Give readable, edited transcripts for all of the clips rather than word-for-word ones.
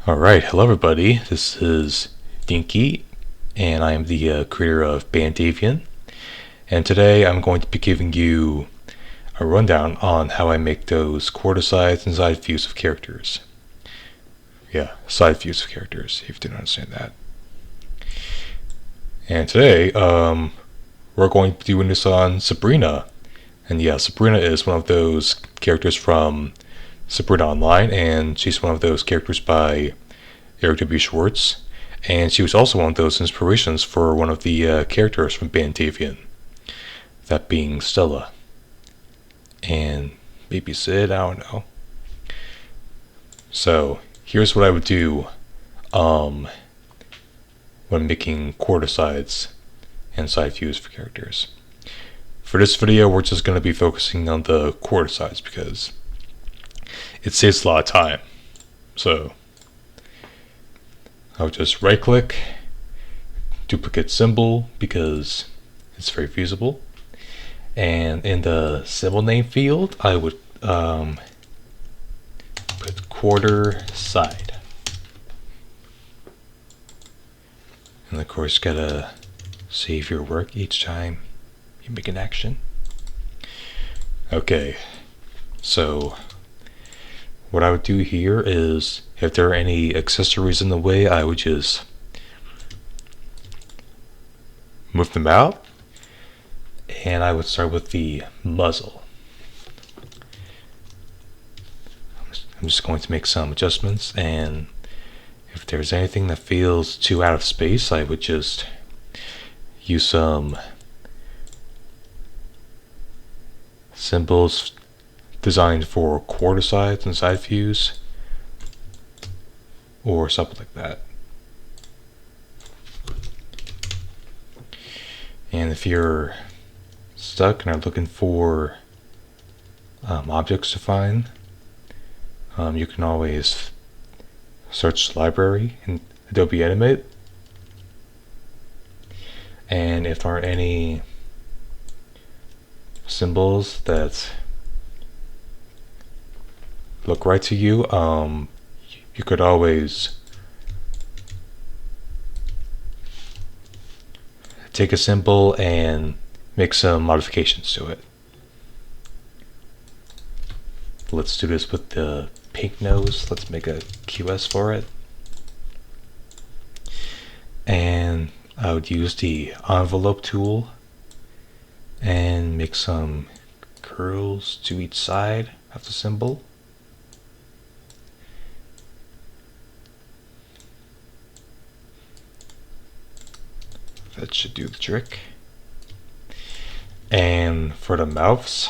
Alright, hello everybody, this is Dinky, and I am the creator of Bandavian, and today I'm going to be giving you a rundown on how I make those quarter sides and side views of characters. Yeah, side views of characters, if you didn't understand that. And today, we're going to be doing this on Sabrina, and yeah, Sabrina is one of those characters from Sabrina Online, and she's one of those characters by Eric W. Schwartz, and she was also one of those inspirations for one of the characters from Bandavian, that being Stella. And maybe Sid, I don't know. So, here's what I would do when making quarter sides and side views for characters. For this video, we're just going to be focusing on the quarter sides because it saves a lot of time. So, I'll just right click, duplicate symbol because it's very feasible, and in the symbol name field I would put quarter side, and of course gotta save your work each time you make an action. Okay, so what I would do here is, if there are any accessories in the way, I would just move them out, and I would start with the muzzle. I'm just going to make some adjustments, and if there's anything that feels too out of space, I would just use some symbols designed for quarter sides and side views, or something like that. And if you're stuck and are looking for objects to find, you can always search the library in Adobe Animate, and if there aren't any symbols that look right to you, you could always take a symbol and make some modifications to it. Let's do this with the pink nose. Let's make a QS for it, and I would use the envelope tool and make some curls to each side of the symbol. That should do the trick. And for the mouths,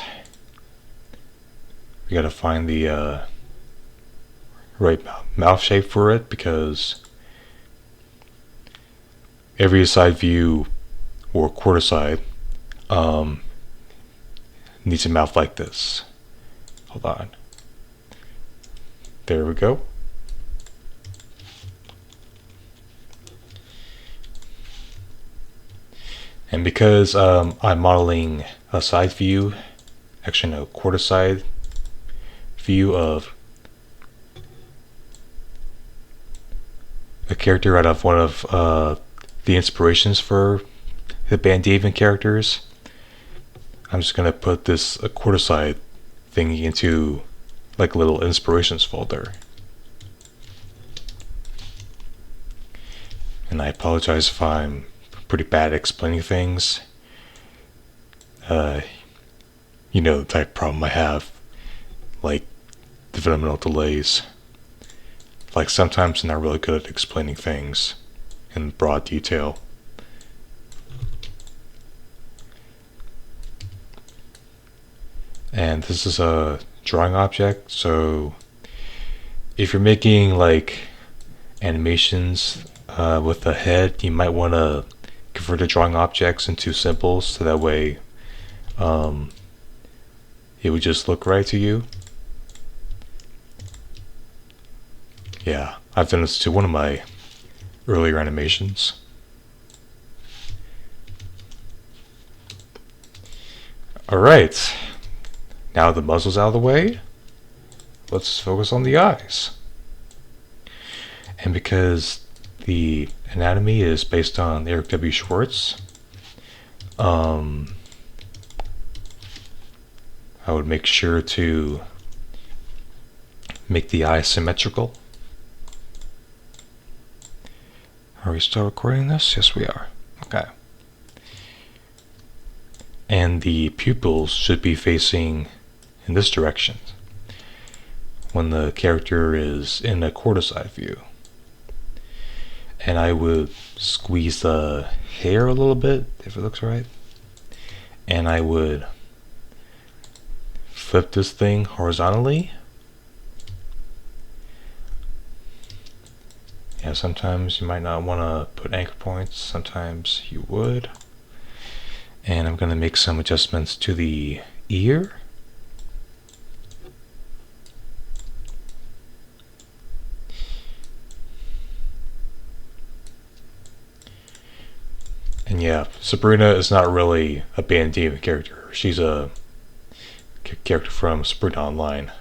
we gotta find the right mouth shape for it, because every side view or quarter side needs a mouth like this. Hold on. There we go. And because I'm modeling a side view, actually no, quarter side view of a character out of one of the inspirations for the Bandavian characters, I'm just gonna put this quarter side thingy into like a little inspirations folder. And I apologize if I'm pretty bad at explaining things. You know the type of problem I have, like developmental delays. Like sometimes I'm not really good at explaining things in broad detail. And this is a drawing object, so if you're making like animations with a head, you might want to convert the drawing objects into symbols, so that way it would just look right to you. Yeah, I've done this to one of my earlier animations. Alright, now the muzzle's out of the way, let's focus on the eyes. And because the anatomy is based on Eric W. Schwartz, I would make sure to make the eye symmetrical. Are we still recording this? Yes, we are. Okay. And the pupils should be facing in this direction when the character is in a quarter side view. And I would squeeze the hair a little bit, if it looks right. And I would flip this thing horizontally. Yeah, sometimes you might not want to put anchor points, sometimes you would. And I'm going to make some adjustments to the ear. And yeah, Sabrina is not really a Band Demon character. She's a character from Sabrina Online.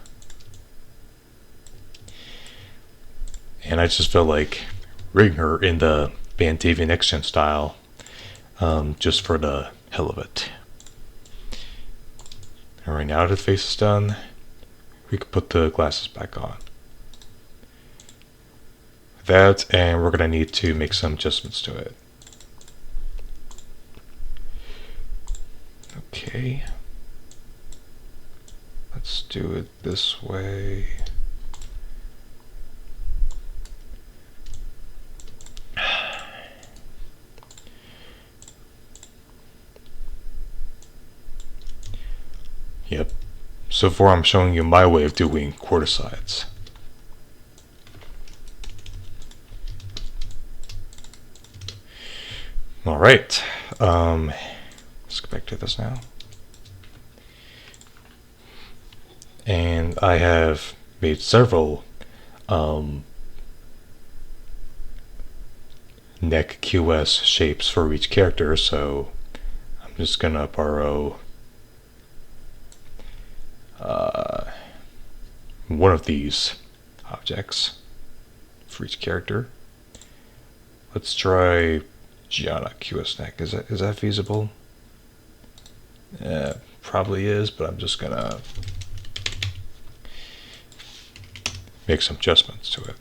And I just felt like rigging her in the Band Demon Next Gen style, just for the hell of it. Alright, now that the face is done, we can put the glasses back on. That, and we're going to need to make some adjustments to it. Okay. Let's do it this way. Yep. So far I'm showing you my way of doing quarter sides. Alright. Let's go back to this now. And I have made several neck QS shapes for each character, so I'm just gonna borrow one of these objects for each character. Let's try Gianna QS neck. Is that feasible? Probably is, but I'm just gonna make some adjustments to it.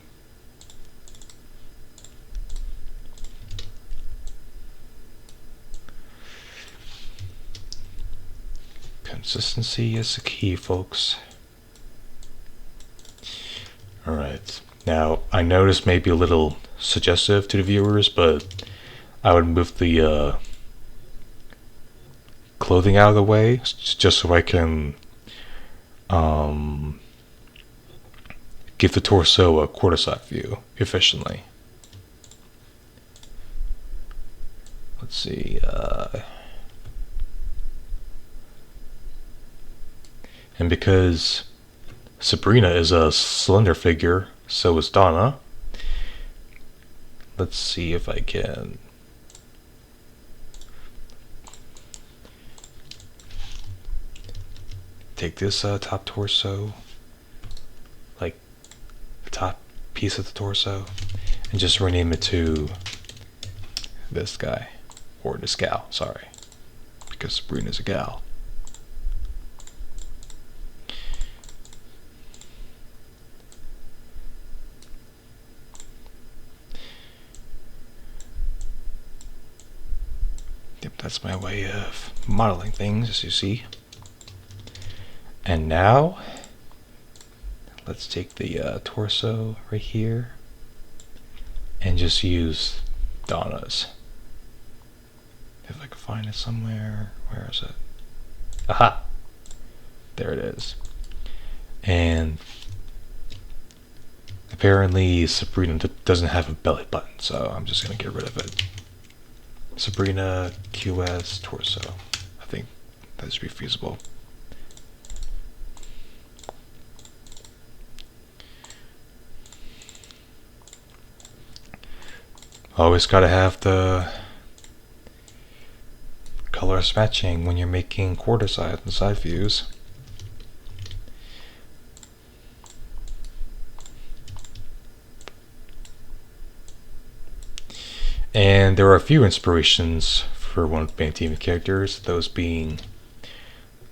Consistency is the key, folks. Alright, now I know this may be a little suggestive to the viewers, but I would move the clothing out of the way just so I can give the torso a quarter side view efficiently. Let's see. And because Sabrina is a slender figure, so is Donna. Let's see if I can take this top torso, like the top piece of the torso, and just rename it to this guy, or this gal, sorry, because Sabrina's a gal. Yep, that's my way of modeling things, as you see. And now, let's take the torso right here and just use Donna's. If I can find it somewhere, where is it? Aha! There it is. And apparently Sabrina doesn't have a belly button, so I'm just going to get rid of it. Sabrina QS torso. I think that should be feasible. Always gotta have the colors matching when you're making quarter sides and side views. And there are a few inspirations for one of Band TV characters, those being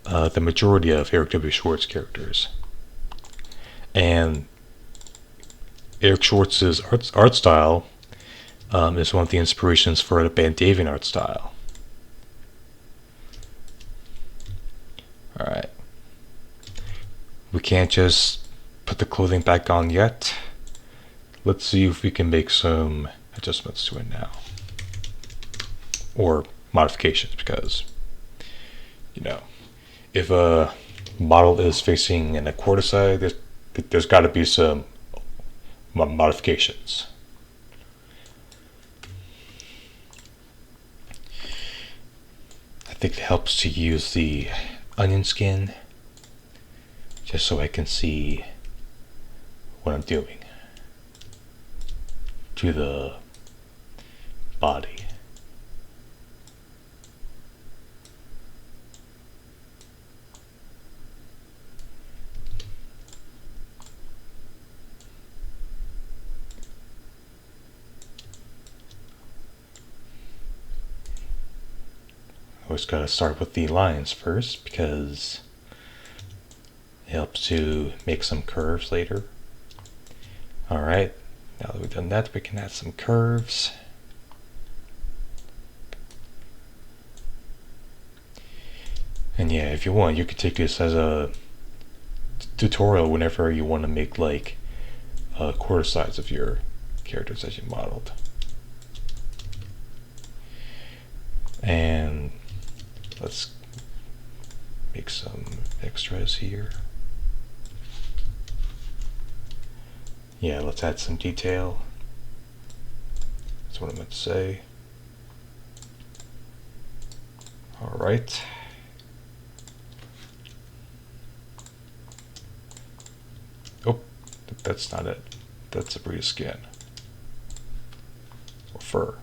the majority of Eric W. Schwartz characters. And Eric Schwartz's art style is one of the inspirations for the Bandavian art style. Alright. We can't just put the clothing back on yet. Let's see if we can make some adjustments to it now. Or modifications, because, you know, if a model is facing an quarter side, there's got to be some modifications. I think it helps to use the onion skin just so I can see what I'm doing to the body. Always gotta start with the lines first because it helps to make some curves later. Alright, now that we've done that, we can add some curves. And yeah, if you want, you could take this as a tutorial whenever you want to make like quarter sides of your characters as you modeled. And let's make some extras here. Yeah, let's add some detail. That's what I meant to say. Alright. Oh, that's not it. That's Sabrina's skin. Or fur.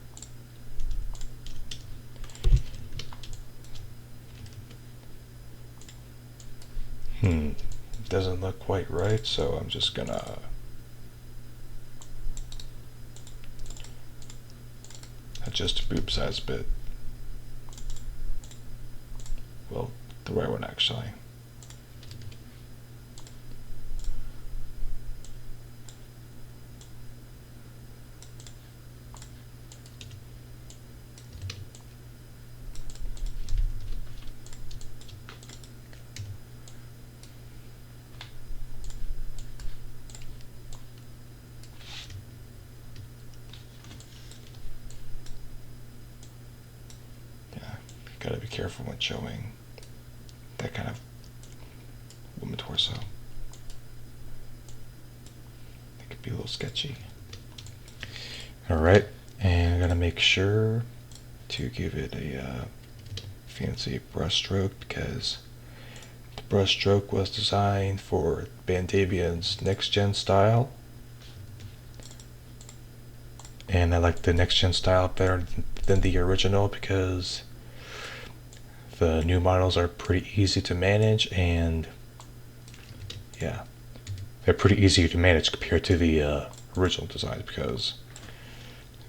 Doesn't look quite right, so I'm just gonna adjust the boob size a bit. Well, the right one actually. Gotta be careful when showing that kind of woman torso. It could be a little sketchy. Alright, and I'm gonna make sure to give it a fancy brush stroke because the brush stroke was designed for Bandavian's next gen style. And I like the next gen style better than the original because the new models are pretty easy to manage, and yeah, they're pretty easy to manage compared to the original designs because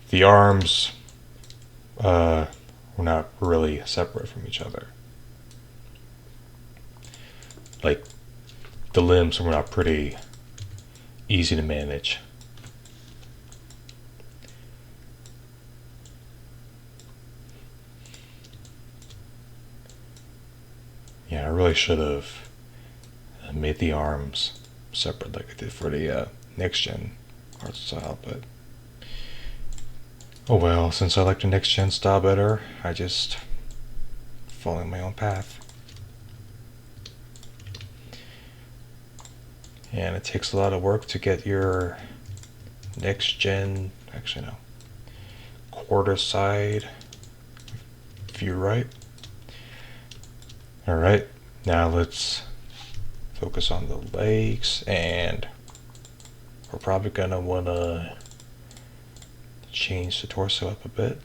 the arms were not really separate from each other. Like, the limbs were not pretty easy to manage. Yeah, I really should have made the arms separate like I did for the next gen art style, but oh well, since I like the next gen style better, I just following my own path. And it takes a lot of work to get your next gen, actually no, quarter side view right. Alright, now let's focus on the legs, and we're probably gonna wanna change the torso up a bit.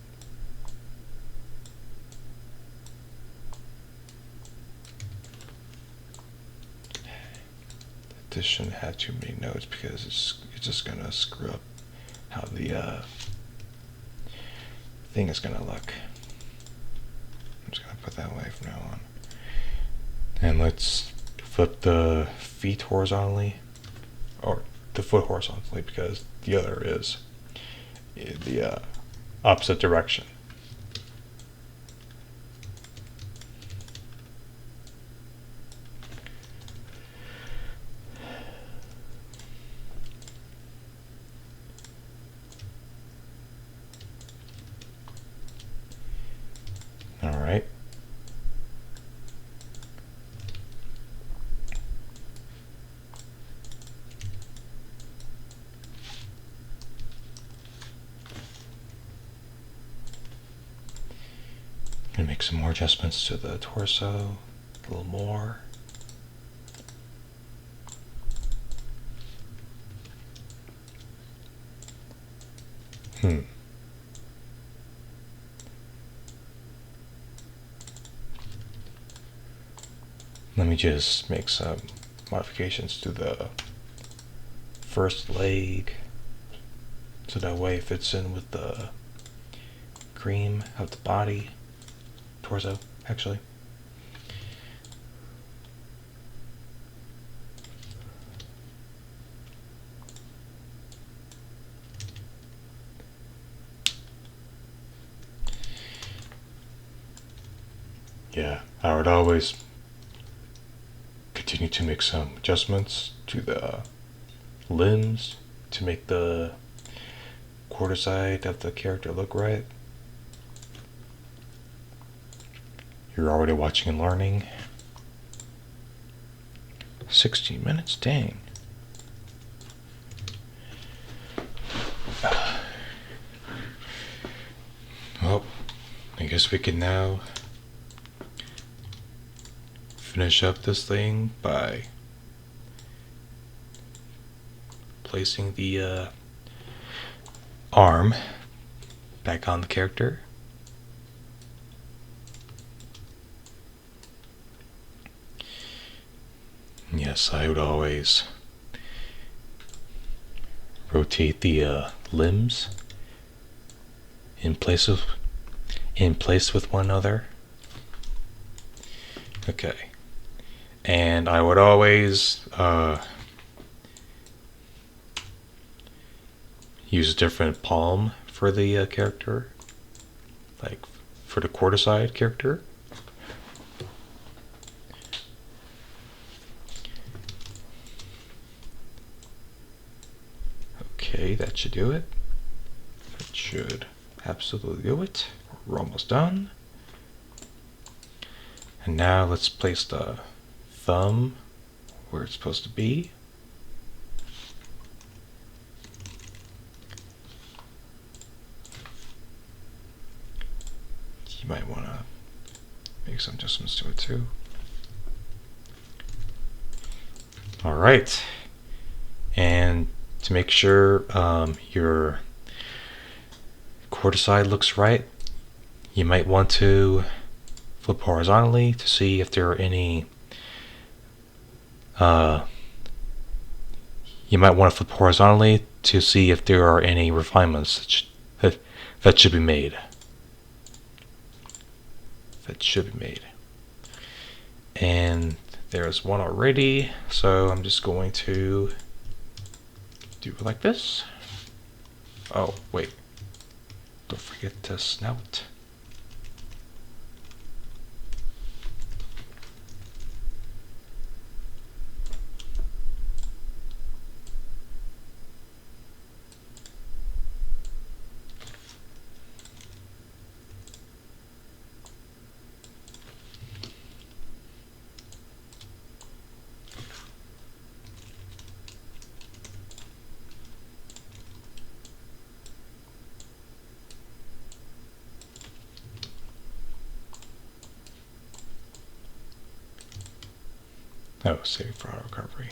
This shouldn't have too many notes because it's just gonna screw up how the thing is gonna look. I'm just gonna put that away from now on. And let's flip the feet horizontally, or the foot horizontally, because the other is in the opposite direction. All right. Gonna make some more adjustments to the torso, a little more. Let me just make some modifications to the first leg so that way it fits in with the cream of the body, torso, actually. Yeah, I would always continue to make some adjustments to the limbs to make the quarter side of the character look right. You're already watching and learning. 16 minutes, dang. Well, I guess we can now finish up this thing by placing the arm back on the character. Yes, I would always rotate the limbs in place with one another. Okay. And I would always use a different palm for the character, like for the quarter side character. Okay, that should do it. That should absolutely do it. We're almost done. And now let's place the thumb where it's supposed to be. You might want to make some adjustments to it too. All right. And to make sure your quarter side looks right, you might want to flip horizontally to see if there are any you might want to flip horizontally to see if there are any refinements that should be made. And there's one already, so I'm just going to do it like this. Oh, wait. Don't forget the snout. Oh, save for auto recovery.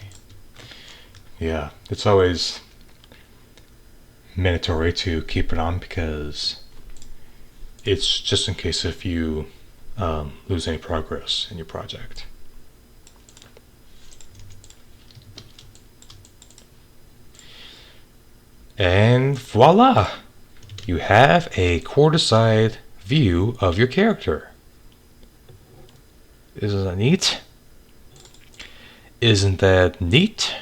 Yeah, it's always mandatory to keep it on because it's just in case if you lose any progress in your project. And voila! you have a quarter-side view of your character. Isn't that neat? Isn't that neat?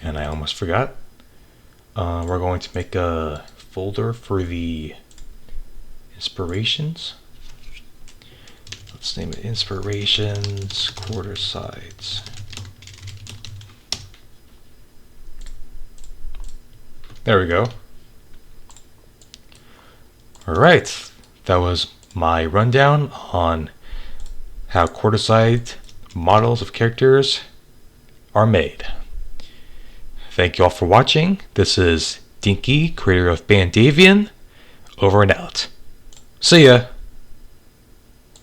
And I almost forgot. We're going to make a folder for the inspirations. Let's name it Inspirations Quarter Sides. There we go. Alright, that was my rundown on how quarter-side models of characters are made. Thank you all for watching. This is Dinky, creator of Bandavian, over and out. See ya!